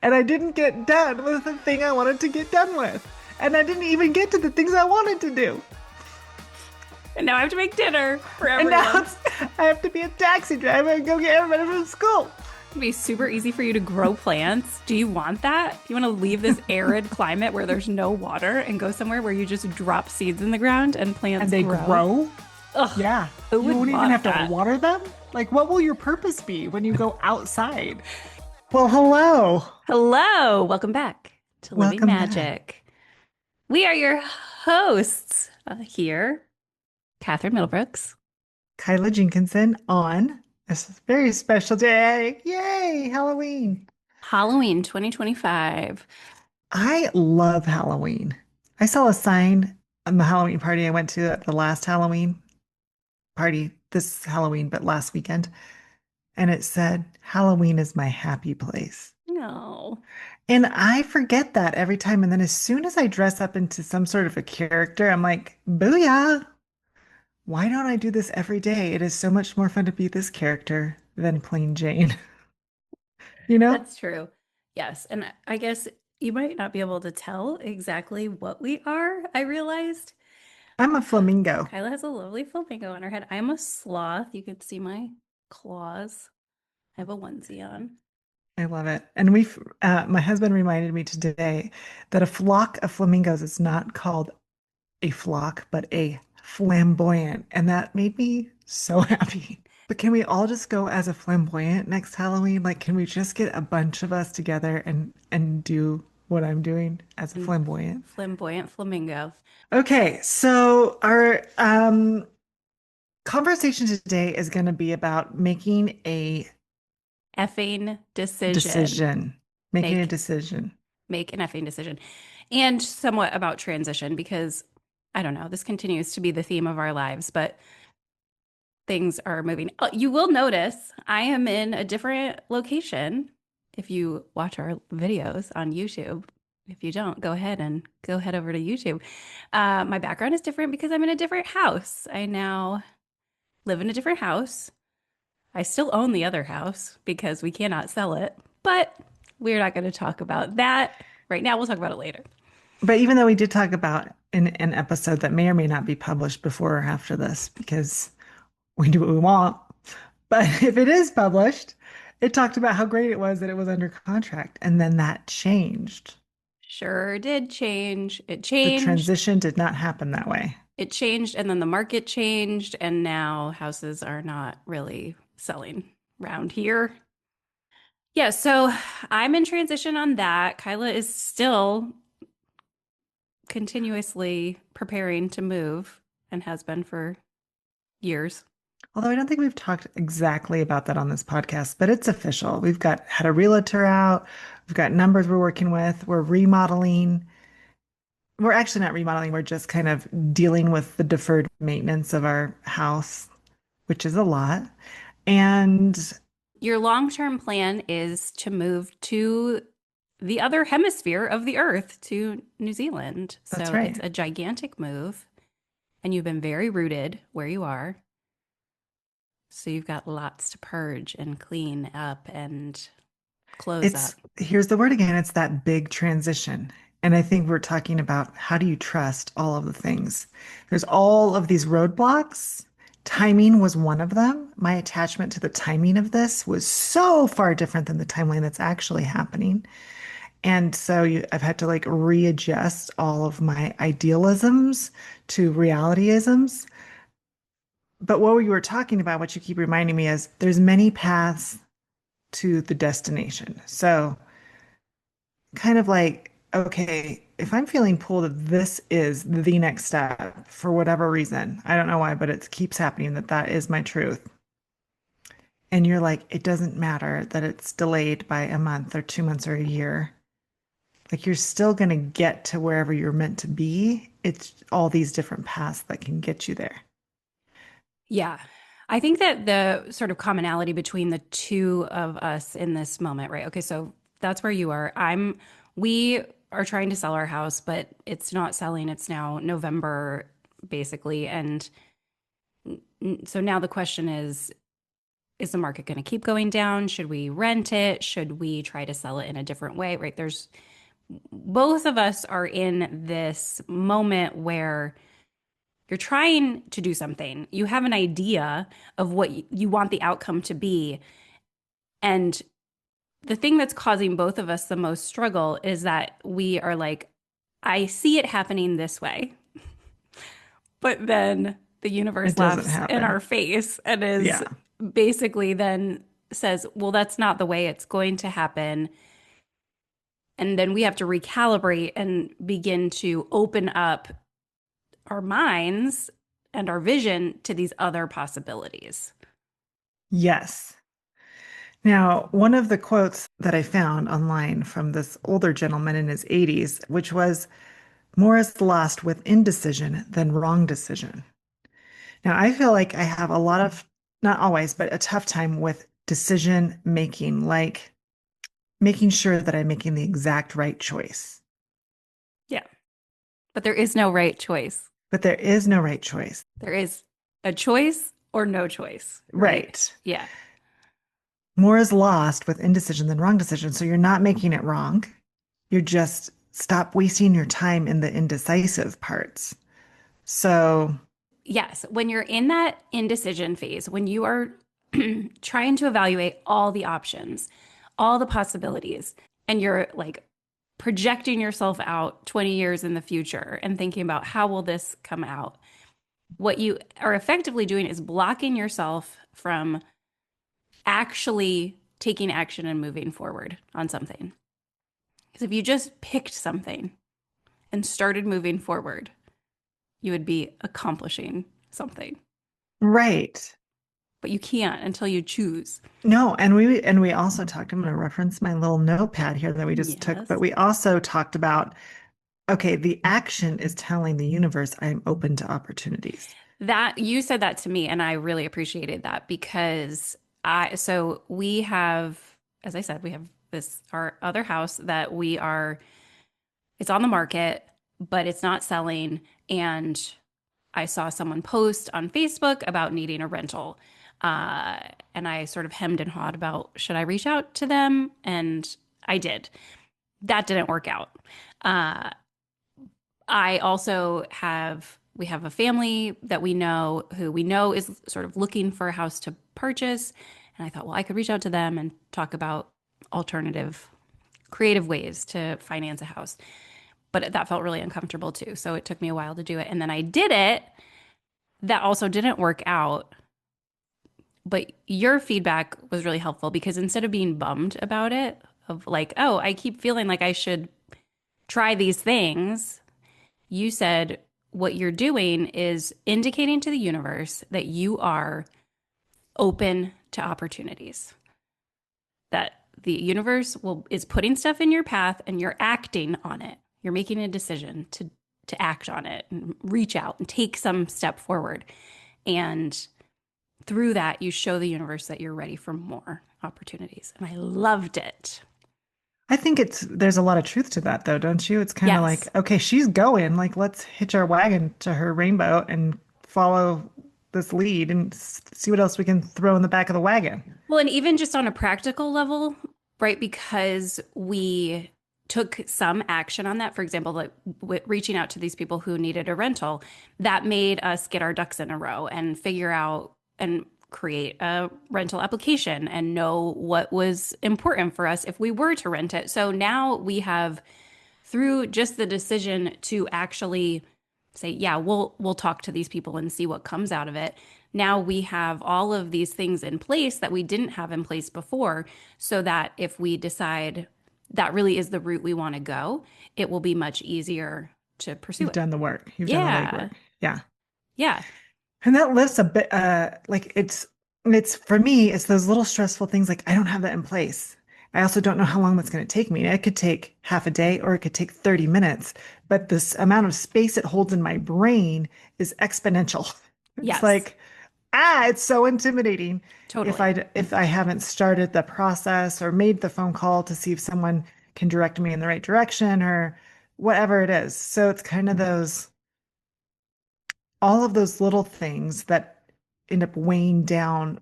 and I didn't get done with the thing I wanted to get done with. And I didn't even get to the things I wanted to do. And now I have to make dinner for And now everyone. I have to be a taxi driver and go get everybody from school. It'd be super easy for you to grow plants. Do you want that? You want to leave this arid climate where there's no water and go somewhere where you just drop seeds in the ground and And plants they grow? grow? Ugh, Yeah. who You would won't even want have to that? water them? Like, what will your purpose be when you go outside? Well, hello. Hello, welcome back to Living Welcome back. Magic. We are your hosts here, Catherine Middlebrooks. Kyla Jenkinson on a very special day. Yay, Halloween. Halloween 2025. I love Halloween. I saw a sign on the Halloween party I went to at the last Halloween party, this Halloween, but last weekend, and it said, Halloween is my happy place. No. And I forget that every time. And then as soon as I dress up into some sort of a character, I'm like, booyah. Why don't I do this every day? It is so much more fun to be this character than plain Jane. You know? That's true. Yes. And I guess you might not be able to tell exactly what we are, I realized. I'm a flamingo. Kyla has a lovely flamingo on her head. I'm a sloth. You can see my claws. I have a onesie on. I love it. And my husband reminded me today that a flock of flamingos is not called a flock, but a flamboyant. And that made me so happy. But can we all just go as a flamboyant next Halloween? Like, can we just get a bunch of us together and do what I'm doing as a And flamboyant? flamboyant flamingo. Okay, so our conversation today is going to be about making a Effing decision. decision. Making a Make decision. make an effing decision. And somewhat about transition because I don't know, this continues to be the theme of our lives, but things are moving. You will notice I am in a different location if you watch our videos on YouTube. If you don't, go head over to YouTube. My background is different because I'm in a different house. I now live in a different house. I still own the other house because we cannot sell it, but we're not going to talk about that right now. We'll talk about it later. But even though we did talk about in an episode that may or may not be published before or after this, because we do what we want. But if it is published, it talked about how great it was that it was under contract. And then that changed. Sure did change. It The changed. transition did not happen that way. It changed, and then the market changed, and now houses are not really selling around here. Yeah, so I'm in transition on that. Kyla is still continuously preparing to move and has been for years. Although I don't think we've talked exactly about that on this podcast, but it's official. We've got had a realtor out. We've got numbers we're working with. We're remodeling. We're actually not remodeling. We're just kind of dealing with the deferred maintenance of our house, which is a lot. And Your long-term plan is to move to the other hemisphere of the earth, to New Zealand. that's So it's right. a gigantic move, and you've been very rooted where you are. So you've got lots to purge and clean up and close It's up. here's the word again, it's that big transition. And I think we're talking about how do you trust all of the things? There's all of these roadblocks. Timing was one of them. My attachment to the timing of this was so far different than the timeline that's actually happening. And so I've had to like readjust all of my idealisms to realityisms. But what you were talking about, what you keep reminding me is there's many paths to the destination. So kind of like, okay, if I'm feeling pulled that this is the next step for whatever reason, I don't know why, but it keeps happening that that is my truth. And you're like, it doesn't matter that it's delayed by a month or 2 months or a year. Like you're still going to get to wherever you're meant to be. It's all these different paths that can get you there. Yeah. I think that the sort of commonality between the two of us in this moment, right? Okay, so that's where you are. We are trying to sell our house, but it's not selling. It's now November, basically. And so now the question is, is the market going to keep going down? Should we rent it? Should we try to sell it in a different way? Right? There's both of us are in this moment where you're trying to do something. You have an idea of what you want the outcome to be. And the thing that's causing both of us the most struggle is that we are like, I see it happening this way. But then the It universe doesn't laughs in happen. our face and is Yeah. basically then says, well, that's not the way it's going to happen. And then we have to recalibrate and begin to open up our minds and our vision to these other possibilities. Yes. Now, one of the quotes that I found online from this older gentleman in his 80s, which was, more is lost with indecision than wrong decision. Now, I feel like I have a lot of, not always, but a tough time with decision making, like making sure that I'm making the exact right choice. Yeah. But there is no right choice. But there is no right choice. There is a choice or no choice, right? Right. Yeah. More is lost with indecision than wrong decision. So you're not making it wrong. You're just stop wasting your time in the indecisive parts. So, Yes. When you're in that indecision phase, when you are trying to evaluate all the options, all the possibilities, and you're like projecting yourself out 20 years in the future and thinking about how will this come out, what you are effectively doing is blocking yourself from actually taking action and moving forward on something. Because if you just picked something and started moving forward, you would be accomplishing something. right. But you can't until you choose. No, and we also talked, I'm going to reference my little notepad here that we just took, but Yes. we also talked about, okay, the action is telling the universe I'm open to opportunities. That you said that to me, and I really appreciated that because so we have, as I said, we have this, our other house that it's on the market, but it's not selling. And I saw someone post on Facebook about needing a rental. Uh, and I sort of hemmed and hawed about should I reach out to them? And I did. That didn't work out. Uh, I also we have a family that we know who we know is sort of looking for a house to purchase. And I thought, well, I could reach out to them and talk about alternative, creative ways to finance a house. But that felt really uncomfortable too. So it took me a while to do it. And then I did it. That also didn't work out. But your feedback was really helpful because instead of being bummed about it, of like, oh, I keep feeling like I should try these things, you said what you're doing is indicating to the universe that you are open to opportunities, that the universe is putting stuff in your path and you're acting on it. You're making a decision to act on it and reach out and take some step forward. And through that, you show the universe that you're ready for more opportunities. And I loved it. I think there's a lot of truth to that though, don't you? It's kind of like, Yes. okay, she's going, like let's hitch our wagon to her rainbow and follow this lead and see what else we can throw in the back of the wagon. Well, and even just on a practical level, right? Because we took some action on that. For example, like reaching out to these people who needed a rental, that made us get our ducks in a row and figure out and create a rental application and know what was important for us if we were to rent it. So now we have, through just the decision to actually say, yeah, we'll talk to these people and see what comes out of it. Now we have all of these things in place that we didn't have in place before, so that if we decide that really is the route we want to go, it will be much easier to pursue You've it. done the work. You've done the Yeah. legwork. Yeah. Yeah. And that lifts a bit, like it's for me, it's those little stressful things like I don't have that in place. I also don't know how long that's going to take me. It could take half a day or it could take 30 minutes, but this amount of space it holds in my brain is exponential. It's Yes. like, it's so intimidating Totally. if I haven't started the process or made the phone call to see if someone can direct me in the right direction or whatever it is. So it's kind of those all of those little things that end up weighing down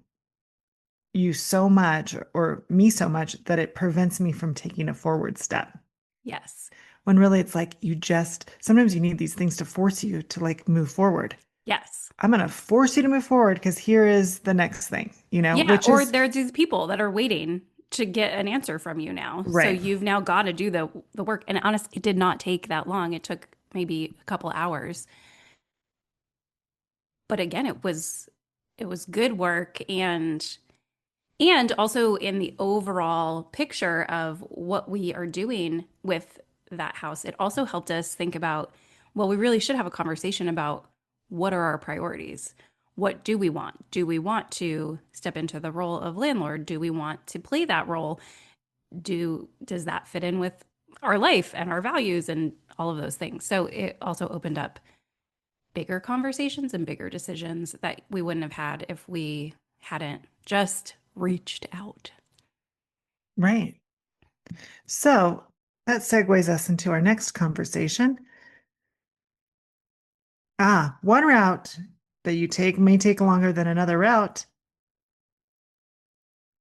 you so much or me so much that it prevents me from taking a forward step. Yes. When really it's like you just sometimes you need these things to force you to like move forward. Yes. I'm going to force you to move forward because here is the next thing, Yeah. which Or is there's these people that are waiting to get an answer from you now. So right. you've now got to do the work. And honestly, it did not take that long. It took maybe a couple hours. But again, it was good work and also in the overall picture of what we are doing with that house, it also helped us think about, well, we really should have a conversation about what are our priorities? What do we want? Do we want to step into the role of landlord? Do we want to play that role? Does that fit in with our life and our values and all of those things? So it also opened up bigger conversations and bigger decisions that we wouldn't have had if we hadn't just reached out. Right. So that segues us into our next conversation. One route that you take may take longer than another route,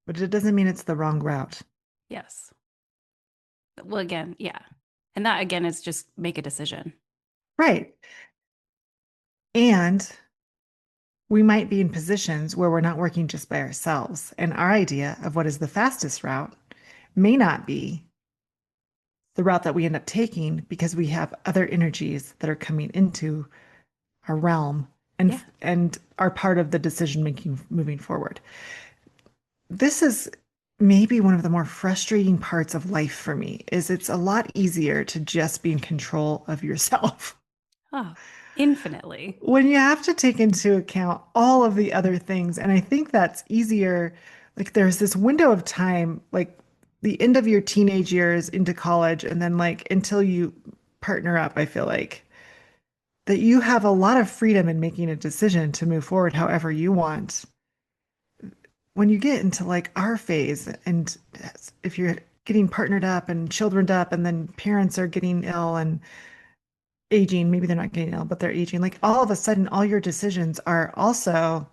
but it doesn't mean it's the wrong route. Yes. Well, again, yeah. And that again is just make a decision. Right. And we might be in positions where we're not working just by ourselves, and our idea of what is the fastest route may not be the route that we end up taking because we have other energies that are coming into our realm Yeah. and are part of the decision making moving forward. This is maybe one of the more frustrating parts of life for me is it's a lot easier to just be in control of yourself Oh, infinitely. when you have to take into account all of the other things. And I think that's easier. Like there's this window of time, like the end of your teenage years into college, and then like until you partner up, I feel like that you have a lot of freedom in making a decision to move forward however you want. When you get into like our phase, and if you're getting partnered up and childrened up, and then parents are getting ill and aging, maybe they're not getting ill, but they're aging, like all of a sudden, all your decisions are also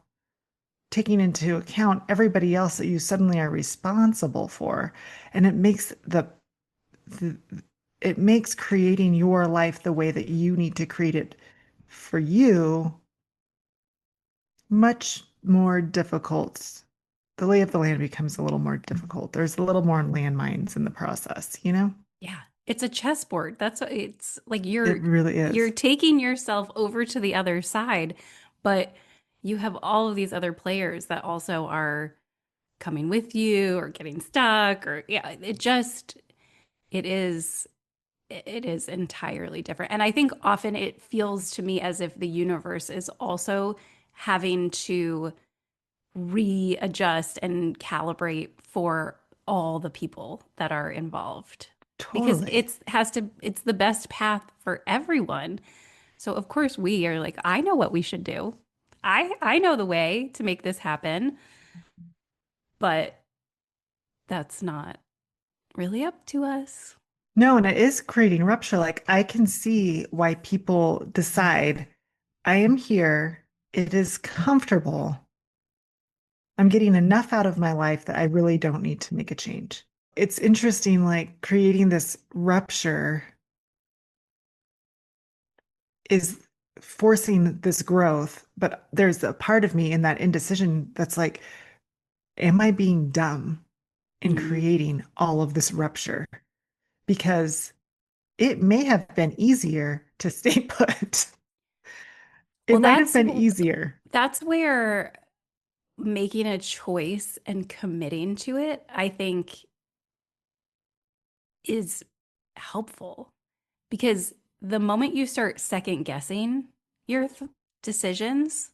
taking into account everybody else that you suddenly are responsible for. And the it makes creating your life the way that you need to create it for you much more difficult. The lay of the land becomes a little more difficult. There's a little more landmines in the process? Yeah. It's a chessboard. That's what it's like It really you're is. taking yourself over to the other side, but you have all of these other players that also are coming with you or getting stuck or yeah, it is it is entirely different. And I think often it feels to me as if the universe is also having to readjust and calibrate for all the people that are involved because Totally. it's the best path for everyone. So of course we are like, I know what we should do. I know the way to make this happen, but that's not really up to us. No, and it is creating rupture. Like I can see why people decide I am here. It is comfortable. I'm getting enough out of my life that I really don't need to make a change. It's interesting, like creating this rupture is forcing this growth, but there's a part of me in that indecision that's like, am I being dumb in Mm. creating all of this rupture? Because it may have been easier to stay put. It Well, might have been easier. that's where making a choice and committing to it, I think, is helpful because the moment you start second guessing your decisions,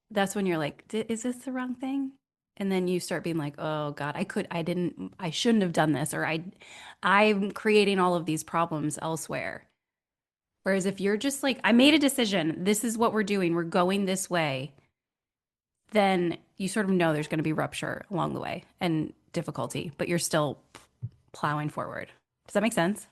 that's when you're like, is this the wrong thing? And then you start being like, oh God, I shouldn't have done this, or I'm creating all of these problems elsewhere. Whereas if you're just like, I made a decision, this is what we're doing, we're going this way, then you sort of know there's going to be rupture along the way and difficulty, but you're still plowing forward. Does that make sense?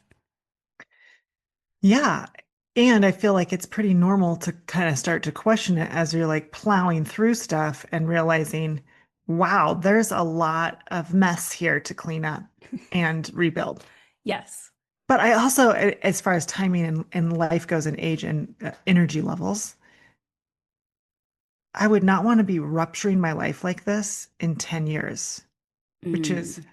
Yeah. And I feel like it's pretty normal to kind of start to question it as you're like plowing through stuff and realizing, Wow, there's a lot of mess here to clean up and rebuild. Yes. But I also, as far as timing and life goes and age and energy levels, I would not want to be rupturing my life like this in 10 years, which is Mm,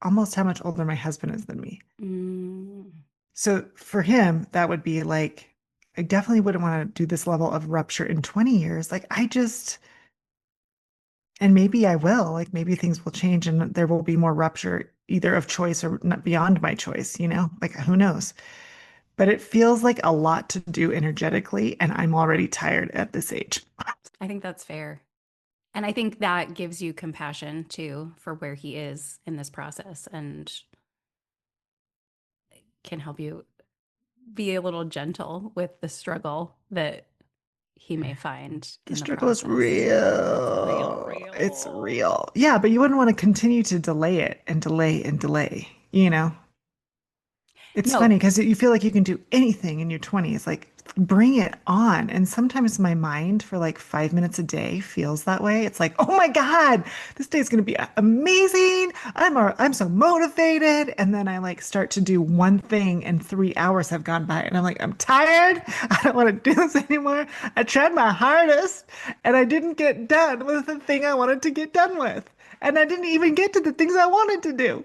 almost how much older my husband is than me. mm. So for him, that would be like, I definitely wouldn't want to do this level of rupture in 20 years. Like, and maybe I will, like, maybe things will change and there will be more rupture, either of choice or not beyond my choice, like, who knows? But it feels like a lot to do energetically, and I'm already tired at this age. I think that's fair. And I think that gives you compassion too for where he is in this process and can help you be a little gentle with the struggle that he may find The in the struggle is process. It's real, real. It's real. real. Yeah, but you wouldn't want to continue to delay it and delay and delay. It's No, funny because you feel like you can do anything in your 20s, like bring it on. And sometimes my mind for like 5 minutes a day feels that way. It's like, oh my God, this day is going to be amazing. I'm so motivated. And then I like start to do one thing and 3 hours have gone by and I'm like, I'm tired. I don't want to do this anymore. I tried my hardest and I didn't get done with the thing I wanted to get done with. And I didn't even get to the things I wanted to do.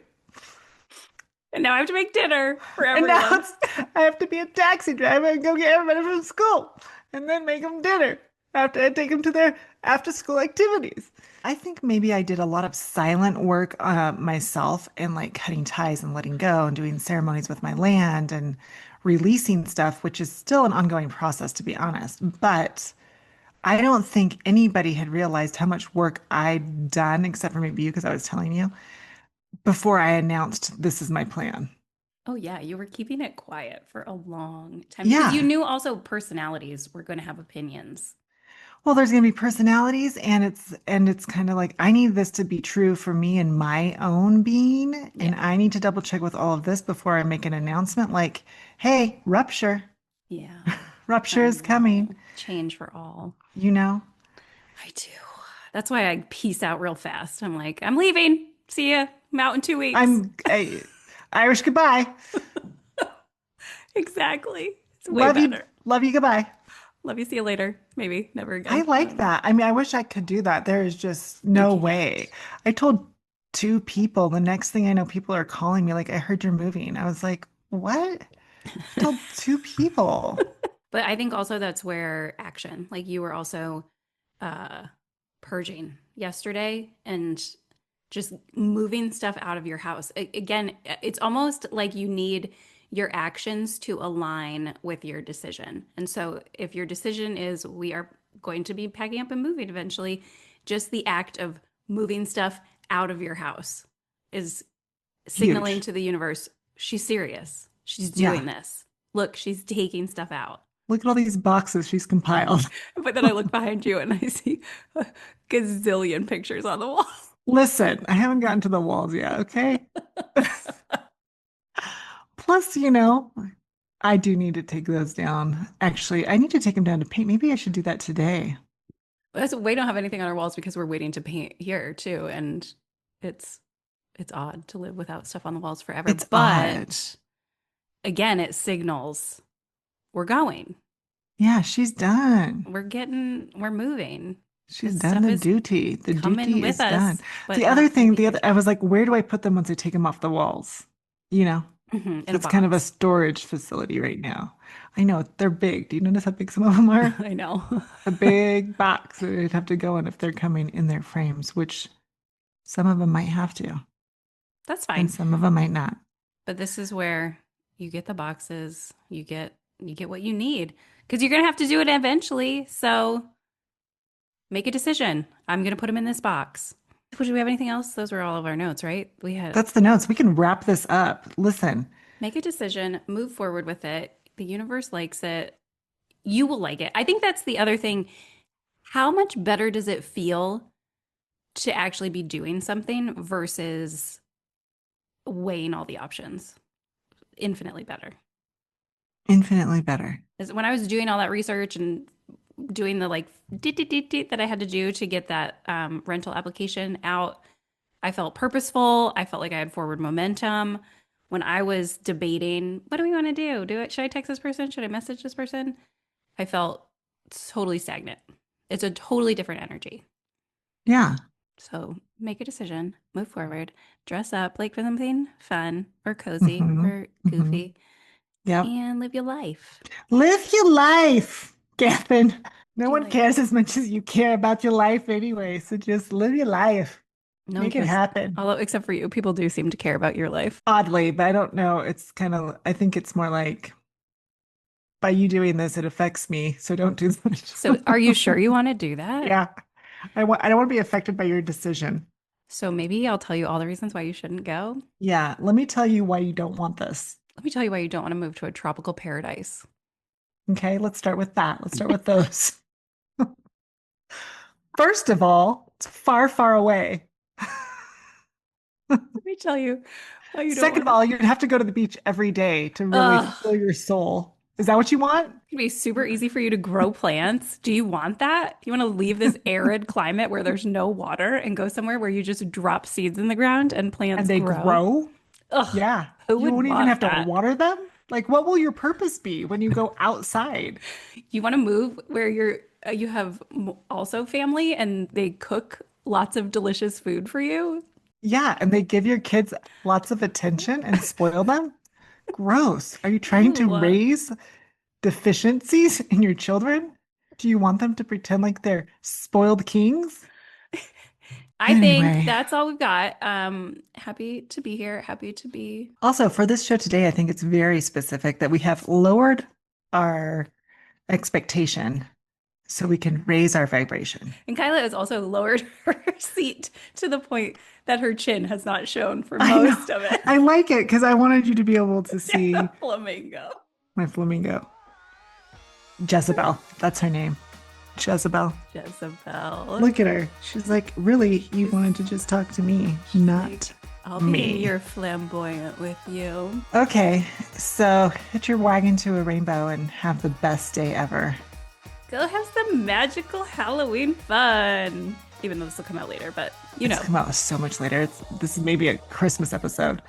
and now I have to make dinner for And now everyone. I have to be a taxi driver and go get everybody from school and then make them dinner after I take them to their after school activities. I think maybe I did a lot of silent work myself and like cutting ties and letting go and doing ceremonies with my land and releasing stuff, which is still an ongoing process, to be honest. But I don't think anybody had realized how much work I'd done, except for maybe you, because I was telling you before I announced this is my plan. Oh, yeah, you were keeping it quiet for a long time because you Yeah. knew also personalities were going to have opinions. Well, there's going to be personalities and it's kind of like I need this to be true for me and my own being and Yeah. I need to double check with all of this before I make an announcement like, "Hey, rupture. Yeah. Rupture I is coming." know. Change for all. You know, I do. That's why I peace out real fast. I'm like, I'm leaving. See ya. I'm out in 2 weeks. Irish goodbye. Exactly. It's way better. Love you goodbye. Love you. See you later. Maybe never I again. I like don't know. that. I mean, I wish I could do that. There is just You no way. can't. I told two people, the next thing I know, people are calling me like, I heard you're moving. I was like, what? I told two people. But I think also that's where action, like you were also uh purging yesterday and just moving stuff out of your house. Again, it's almost like you need your actions to align with your decision. And so if your decision is we are going to be packing up and moving eventually, just the act of moving stuff out of your house is signaling Huge. to the universe she's serious. She's doing Yeah. this. Look, she's taking stuff out. Look at all these boxes she's compiled. But then I look behind you and I see a gazillion pictures on the wall. Listen, I haven't gotten to the walls yet, okay? Plus, I do need to take those down. Actually, I need to take them down to paint. Maybe I should do that today. That's, we don't have anything on our walls because we're waiting to paint here too, and it's it's odd to live without stuff on the walls forever. It's odd. But again, it signals we're going. Yeah, she's done. We're moving. She's This done stuff the is duty. The coming duty with is done. us, but The other not thing, fully here. I was like, where do I put them once I take them off the walls? You know, In so a it's kind of a box. storage facility right now. I know they're big. Do you notice how big some of them are? I know. A big box that they'd have to go in if they're coming in their frames, which some of them might have to, That's and fine. some of them might not. But this is where you get the boxes, you get what you need because you're going to have to do it eventually. So make a decision. I'm going to put them in this box. Do we have anything else? Those were all of our notes, right? We had That's the notes. We can wrap this up. Listen, make a decision, move forward with it. The universe likes it. You will like it. I think that's the other thing. How much better does it feel to actually be doing something versus weighing all the options? Infinitely better. infinitely better. Is when I was doing all that research and doing the like that I had to do to get that rental application out, I felt purposeful. I felt like I had forward momentum. When I was debating, what do we want to do? Do it? Should I text this person? Should I message this person? I felt totally stagnant. It's a totally different energy. Yeah. So make a decision, move forward, dress up like for something fun or cozy Hmm. or Hmm. goofy, Yep. and live your life. Live your life, Catherine. No Do you one like cares as much as you care about your life anyway. So just live your life. no one Make it cares? happen. Although, except for you, people do seem to care about your life. Oddly, but I don't know. It's kind of, I think it's more like by you doing this, it affects me. So don't do So, that. are you sure you want to do that? Yeah. I don't want to be affected by your decision. So, maybe I'll tell you all the reasons why you shouldn't go. Yeah. Let me tell you why you don't want this. Let me tell you why you don't want to move to a tropical paradise. Okay. Let's start with that. Let's start with those. First of all, it's far, far away. Let me tell you why you don't Second want of to. all, you'd have to go to the beach every day to really Ugh. fulfill your soul. Is that what you want? It'd be super easy for you to grow plants. Do you want that? You want to leave this arid climate where there's no water and go somewhere where you just drop seeds in the ground and And plants they grow? grow? Ugh, Yeah. who You would won't even have want to that? water them? Like, what will your purpose be when you go outside? You want to move where you have also family and they cook lots of delicious food for you? Yeah. And they give your kids lots of attention and spoil them? Gross. Are you trying to Ew. raise deficiencies in your children? Do you want them to pretend like they're spoiled kings? I think Anyway, that's all we've got. Happy to be here. Happy to be. also for this show today, I think it's very specific that we have lowered our expectation so we can raise our vibration. And Kyla has also lowered her seat to the point that her chin has not shown for I know. most of it. I like it because I wanted you to be able to Yeah, see flamingo. my flamingo. Jezebel. That's her name. Jezebel. Jezebel. Look at her. She's like, really, you wanted to just talk to me, not Like, I'll be me. your flamboyant with you. Okay, so hitch your wagon to a rainbow and have the best day ever. Go have some magical Halloween fun. Even though this will come out later, but you It's know. come out so much later. This is maybe a Christmas episode.